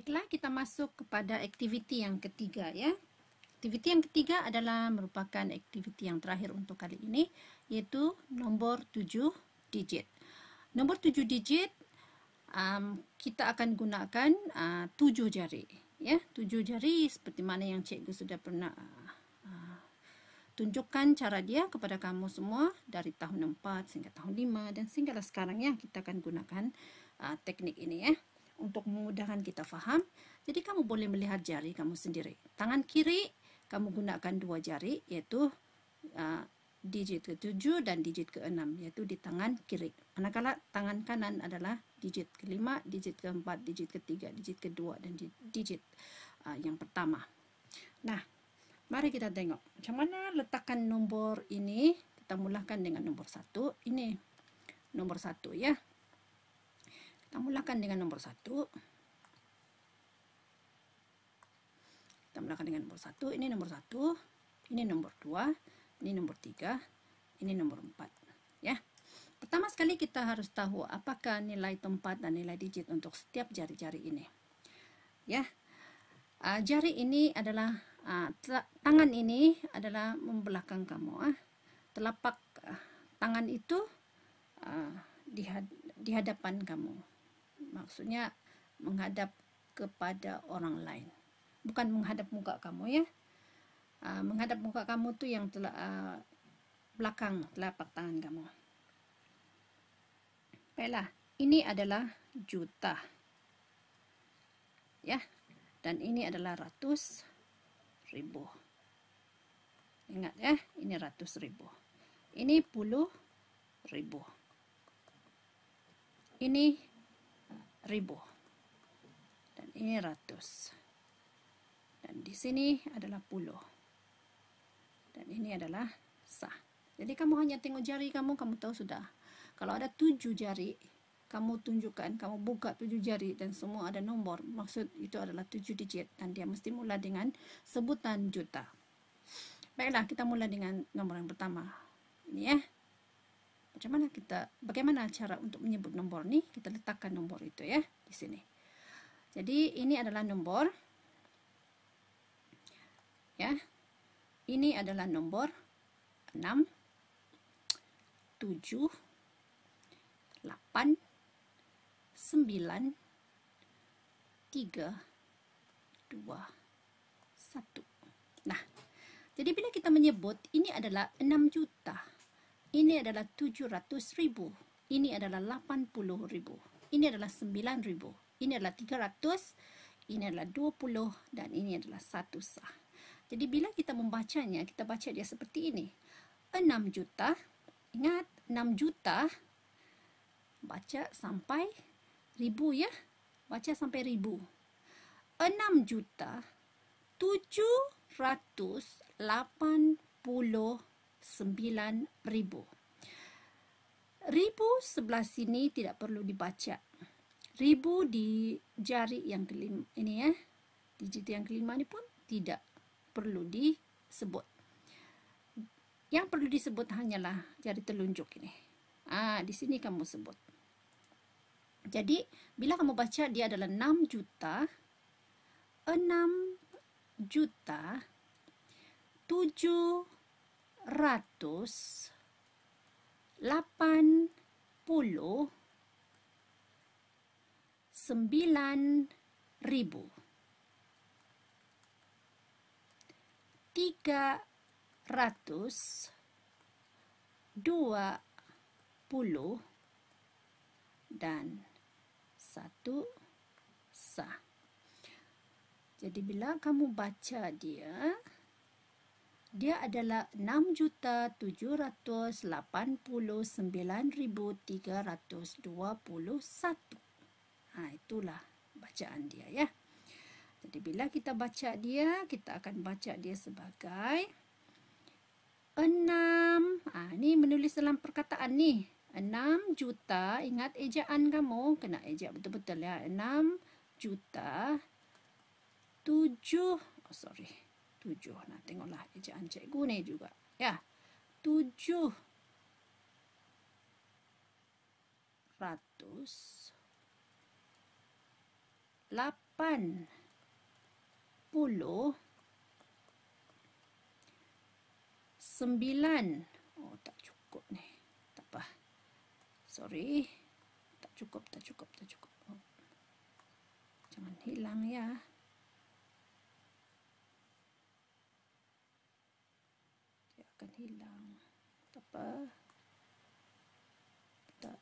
Baiklah, kita masuk kepada aktiviti yang ketiga ya. Aktiviti yang ketiga adalah merupakan aktiviti yang terakhir untuk kali ini, yaitu nombor 7 digit. Nombor 7 digit kita akan gunakan 7 jari ya. 7 jari seperti mana yang cikgu sudah pernah tunjukkan cara dia kepada kamu semua dari tahun 4 sehingga tahun 5 dan sehinggalah sekarang ya, kita akan gunakan teknik ini ya untuk memudahkan kita faham. Jadi kamu boleh melihat jari kamu sendiri. Tangan kiri kamu gunakan 2 jari, yaitu digit ke-7 dan digit ke-6, yaitu di tangan kiri. Manakala tangan kanan adalah digit ke-5, digit ke-4, digit ke-3, digit ke-2 dan digit yang pertama. Nah, mari kita tengok macam mana letakkan nombor ini. Kita mulakan dengan nombor 1. Ini nomor 1 ya. Kita mulakan dengan nomor 1. Kita mulakan dengan nomor 1. Ini nomor 1. Ini nomor 2. Ini nomor 3. Ini nomor 4. Ya. Pertama sekali kita harus tahu apakah nilai tempat dan nilai digit untuk setiap jari-jari ini. Ya. Jari ini adalah tangan ini adalah membelakang kamu. Telapak tangan itu di hadapan kamu. Maksudnya menghadap kepada orang lain, bukan menghadap muka kamu ya. Menghadap muka kamu tu yang belakang telapak tangan kamu. Baiklah, ini adalah juta ya, dan ini adalah ratus ribu. Ingat ya, ini ratus ribu, ini puluh ribu, ini ribu, dan ini ratus, dan di sini adalah puluh, dan ini adalah sah. Jadi kamu hanya tengok jari kamu tahu sudah. Kalau ada 7 jari, kamu tunjukkan, kamu buka 7 jari dan semua ada nombor, maksud itu adalah 7 digit dan dia mesti mula dengan sebutan juta. Baiklah, kita mula dengan nomor yang pertama. Ini ya. Bagaimana cara untuk menyebut nombor nih? Kita letakkan nomor itu ya di sini. Jadi ini adalah nomor ya. Ini adalah nomor 6, 7, 8, 9, 3, 2, 1. Nah, jadi bila kita menyebut ini adalah 6 juta. Ini adalah 700.000. Ini adalah 80.000. Ini adalah 9.000. Ini adalah 300. Ini adalah 20. Dan ini adalah 1 sah. Jadi bila kita membacanya, kita baca dia seperti ini. 6 juta. Ingat, 6 juta. Baca sampai ribu ya. Baca sampai ribu. 6 juta. 789.000. Ribu sebelah sini tidak perlu dibaca. Ribu di jari yang kelima ini ya, digit yang kelima ini pun tidak perlu disebut. Yang perlu disebut hanyalah jari telunjuk ini. Di sini kamu sebut. Jadi bila kamu baca dia adalah 6 juta 789.000. 320 dan 1 sah. Jadi bila kamu baca dia adalah 6.789.321. Itulah bacaan dia ya. Jadi bila kita baca dia, kita akan baca dia sebagai 6. Ini menulis dalam perkataan nih. 6 juta, ingat ejaan kamu, kena ejak betul-betul ya. 6 juta 7. Nah, tengoklah ejaan cikgu ni juga. Ya. 700.8 Oh, tak cukup ni. Tak apa. Sorry. Tak cukup. Oh. Jangan hilang ya. Dia akan hilang. Tak apa. Tak.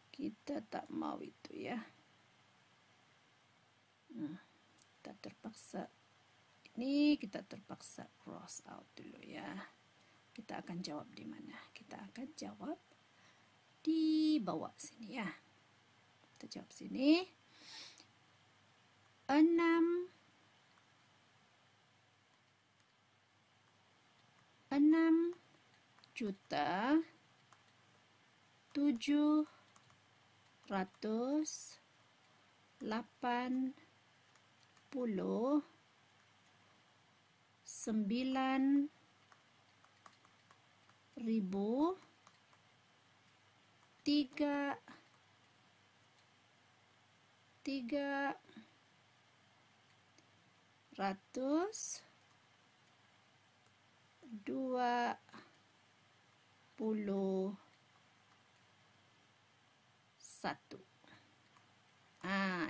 Kita tak mau itu ya. Kita terpaksa. Ini kita terpaksa cross out dulu ya. Kita akan jawab di mana? Kita akan jawab di bawah sini ya. Kita jawab sini. 6 juta 3.321.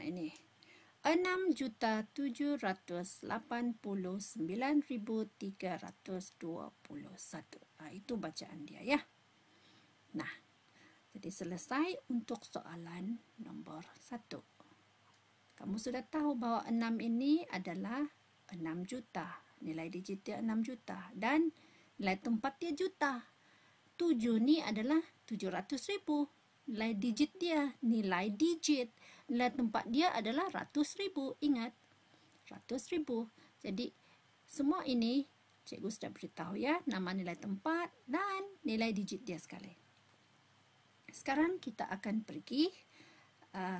Ini 6.789.321. Itu bacaan dia ya. Nah, jadi selesai untuk soalan nombor 1. Kamu sudah tahu bahwa 6 ini adalah 6 juta. Nilai digit dia 6 juta. Dan nilai tempat dia juta. 7 ni adalah 700.000. Nilai digit dia. Nilai digit. Nilai tempat dia adalah ratus ribu. Ingat. Ratus ribu. Jadi, semua ini cikgu sudah beritahu ya. Nama nilai tempat dan nilai digit dia sekali. Sekarang kita akan pergi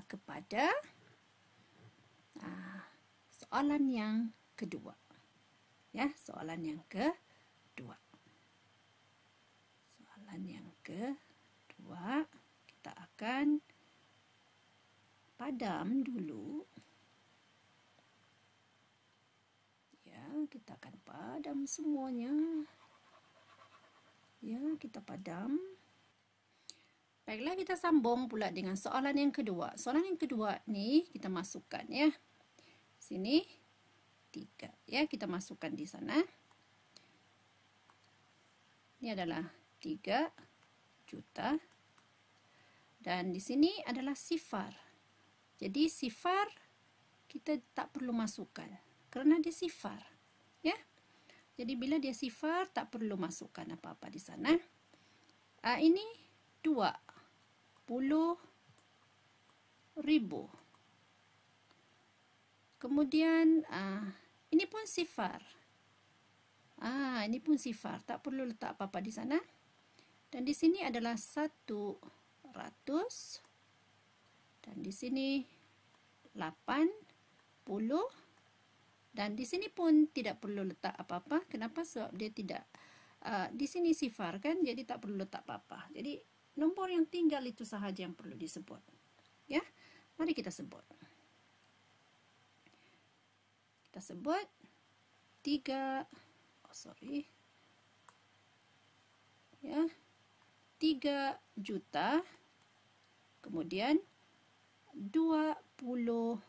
kepada soalan yang kedua. Ya, soalan yang kedua. Soalan yang kedua, kita akan padam dulu. Ya, kita akan padam semuanya. Ya, kita padam. Baiklah, kita sambung pula dengan soalan yang kedua. Soalan yang kedua ni kita masukkan ya. Sini 3 ya, kita masukkan di sana. Ini adalah 3 juta. Dan di sini adalah sifar. Jadi sifar kita tak perlu masukkan kerana dia sifar. Ya. Jadi bila dia sifar tak perlu masukkan apa-apa di sana. Ini 20.000. Kemudian ini pun sifar. Ini pun sifar, tak perlu letak apa-apa di sana. Dan di sini adalah 100. Dan di sini 80. Dan di sini pun tidak perlu letak apa-apa. Kenapa? Sebab dia tidak di sini sifar kan, jadi tak perlu letak apa-apa. Jadi nombor yang tinggal itu sahaja yang perlu disebut. Ya, mari kita sebut. Kita sebut 3 juta, kemudian 20.000,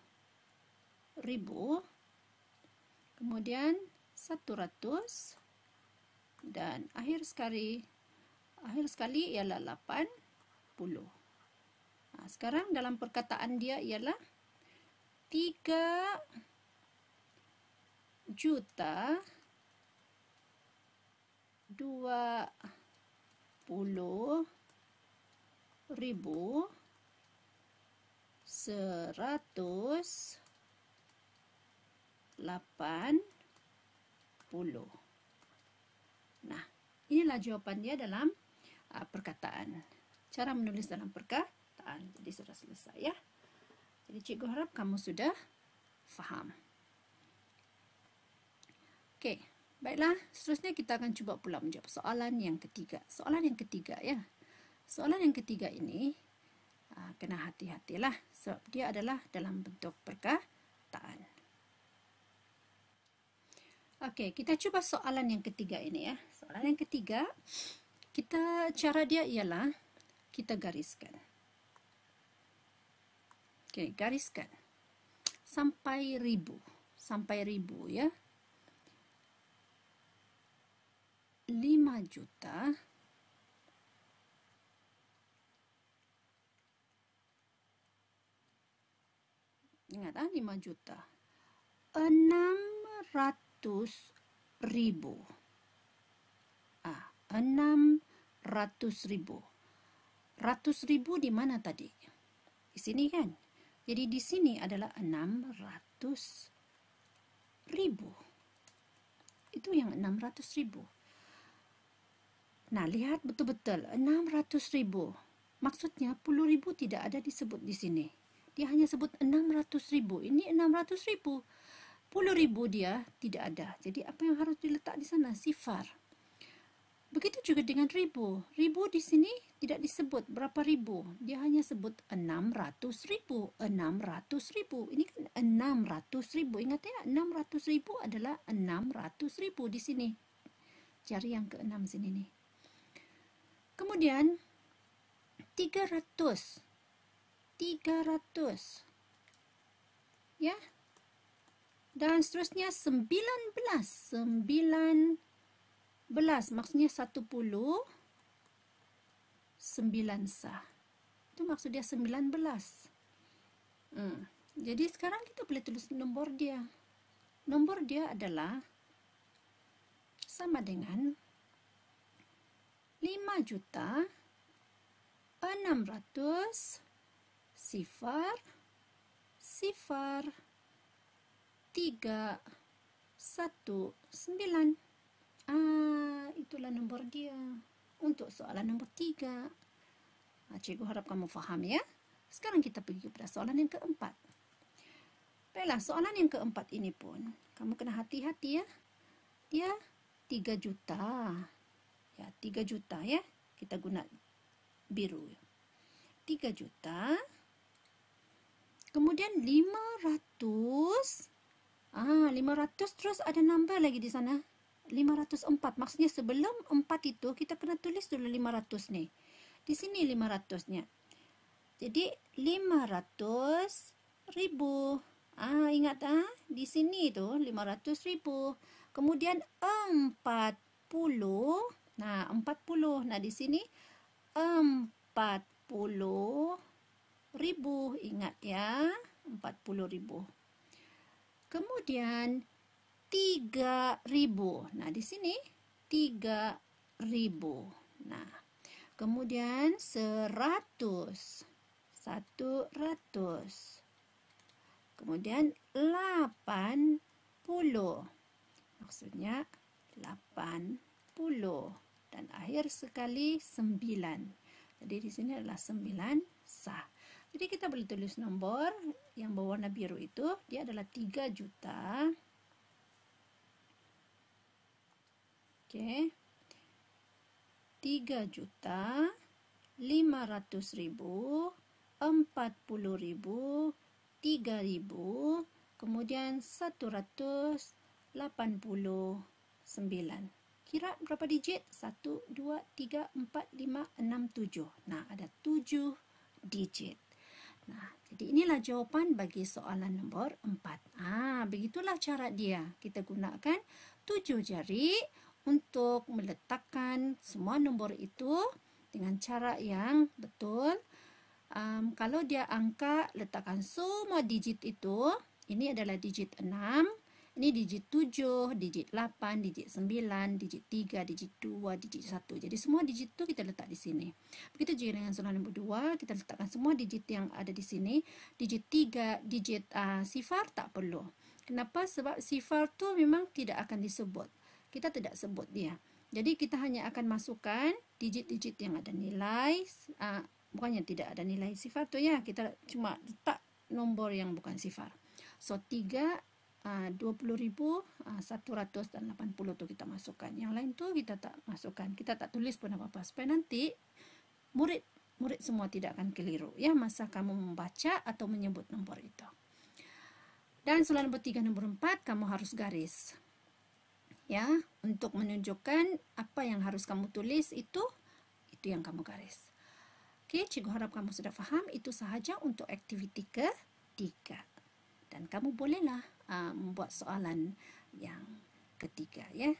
kemudian 100, dan akhir sekali ialah 80. Sekarang dalam perkataan dia ialah 3 juta 20.180. Nah, inilah jawapan dia dalam perkataan. Cara menulis dalam perkataan. Jadi sudah selesai ya. Jadi cikgu harap kamu sudah faham. Okey, baiklah. Seterusnya kita akan cuba pula menjawab soalan yang ketiga. Soalan yang ketiga ya. Soalan yang ketiga ini Kena hati-hatilah sebab dia adalah dalam bentuk perkataan. Okey, kita cuba soalan yang ketiga ini ya. Soalan yang ketiga, cara dia ialah kita gariskan. Okey, gariskan sampai ribu ya. 5 juta ingat 5 juta 600.000 600.000 100.000 di mana tadi? Di sini kan? Jadi di sini adalah 600.000. Itu yang 600.000. Nah, lihat betul-betul 600.000. Maksudnya 10.000 tidak ada disebut di sini. Dia hanya sebut 600.000. Ini 600.000. 10.000 dia tidak ada. Jadi apa yang harus diletak di sana? Sifar. Begitu juga dengan ribu. Ribu di sini tidak disebut berapa ribu. Dia hanya sebut 600.000. 600.000. Ini kan 600.000. Ingat ya, 600.000 adalah 600.000 di sini. Cari yang ke-6 sini nih. Kemudian 300. Ya. Dan seterusnya 19. Maksudnya 10 9 sah. Itu maksud dia 19. Jadi sekarang kita boleh tulis nombor dia. Nombor dia adalah sama dengan 5.600.000 319. Itulah nombor dia untuk soalan nombor 3. Cikgu harap kamu faham ya. Sekarang kita pergi kepada soalan yang keempat. Baiklah, soalan yang keempat ini pun kamu kena hati-hati ya. Dia 3 juta. Ya, 3 juta ya. Kita guna biru. 3 juta. Kemudian 500. 500 terus ada number lagi di sana. 504. Maksudnya sebelum 4 itu kita kena tulis dulu 500 nih. Di sini 500-nya. Jadi 500.000. Ingat di sini itu 500.000. Kemudian 40. Nah, 40. Nah, di sini 40.000. Ingat ya, 40.000. Kemudian 3.000. Nah, di sini 3.000. Nah, kemudian 100. Kemudian 80. Maksudnya 80. Dan akhir sekali 9. Jadi di sini adalah 9 sah. Jadi kita boleh tulis nombor yang berwarna biru itu, dia adalah 3 juta. Oke. 3.500.000, 40.000, 3.000, kemudian 189. Kira berapa digit? 1, 2, 3, 4, 5, 6, 7. Nah, ada 7 digit. Nah, jadi inilah jawapan bagi soalan nombor 4. Begitulah cara dia. Kita gunakan 7 jari untuk meletakkan semua nombor itu dengan cara yang betul. Kalau dia angka, letakkan semua digit itu. Ini adalah digit 6. Ini digit 7, digit 8, digit 9, digit 3, digit 2, digit 1. Jadi semua digit itu kita letak di sini. Begitu juga dengan soalan nombor 2, kita letakkan semua digit yang ada di sini. Digit 3, digit sifar tak perlu. Kenapa? Sebab sifar tu memang tidak akan disebut. Kita tidak sebut dia. Jadi kita hanya akan masukkan digit-digit yang ada nilai. Bukannya tidak ada nilai sifar tu ya. Kita cuma letak nombor yang bukan sifar. So 3, 20.000, 100 dan 80 tu kita masukkan. Yang lain tu kita tak masukkan. Kita tak tulis pun apa-apa. Supaya nanti murid murid semua tidak akan keliru ya masa kamu membaca atau menyebut nombor itu. Dan soalan nombor 3, nombor 4 kamu harus garis. Ya, untuk menunjukkan apa yang harus kamu tulis itu yang kamu garis. Oke, cikgu harap kamu sudah faham. Itu sahaja untuk aktiviti ketiga. Dan kamu bolehlah membuat soalan yang ketiga ya.